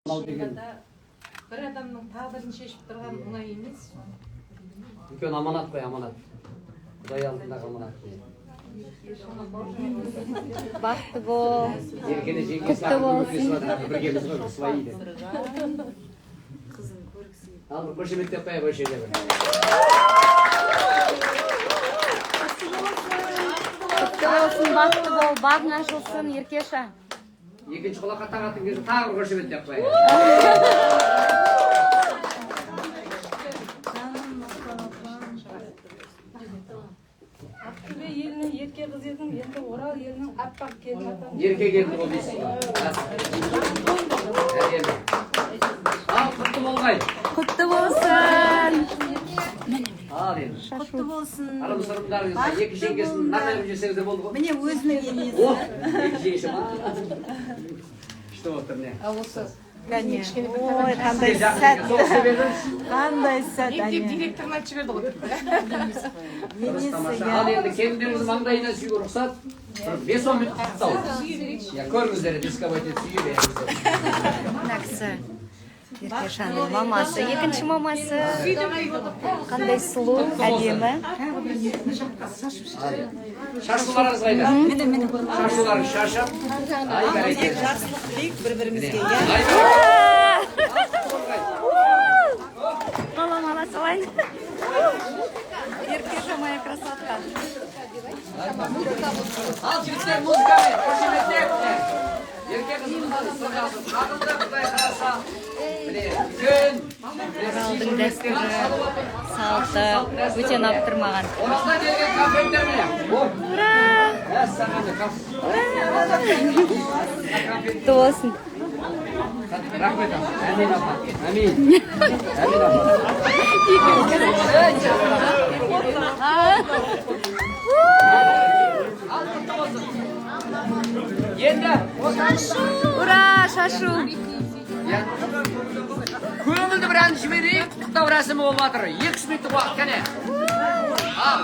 Bir adamның taqdirini шешіп тұрған оңай емес. Үлкен аманат қой, аманат. Құдай алдындағы аманат. Бақытты бол. Еркені жеңгесі ақылы біргеміз ғой, бір свои де. Ал бір қошеметтеп қоя көшеде бір. Құтты болсын, бақытты бол, бағың ашылсын, Еркеша. Екінші құлаққа тағатын кезде тағы бір қошеметтеп қоя. Ақтөбе елінің ерке қыз едің, енді Орал елінің аппақ келін атам. Ерке келді ол дейсіз. Ал құтты болғай. Құтты болсын. Ал енді. Құтты болсын. Арым-сырымдарыңызға екі жеңгесін нағайып жесеңіз де болды ғой. Міне өзінің енесі. О, екі жеңгесі ма? Күшті отыр не? Ал осы Конечно. Ой, қандай сәт. Қандай сәт. мектеп директорын айтып жіберді ғой. Ал енді келіндеріңіз маңдайына сүюге рұқсат. 5-10 минут құттықтау. Көріңіздер, дисковать етіп сүйіп. Мына кісі Еркешаның мамасы, екінші мамасы. Қандай сұлу, әдемі. Шашуларыңыз қайда? Шашуларыңыз шашып. Ай, бәрекелді. Жақсылық тілейік бір-бірімізге. Балам ала салайын. Еркеша моя красотка. Ал жігіттер музыкамен, қошеметтеп. Ерке қызымыздан сырғасын. Қағылды Құдай қараса. Міне, үлкен. Оралдың дәстүрі, салты өте ұнап тұр маған. Оралдан келген конфеттер міне. Ура! Әссағаны Құтты болсын. Рахмет апа. Әмин апа. Әмин. Әмин апа. Ал құтты болсын. Енді. Ура, шашу. Көңілді бір ән жіберейік, құттықтау рәсімі болып жатыр. 2-3 минуттық уақыт кәне. Ал.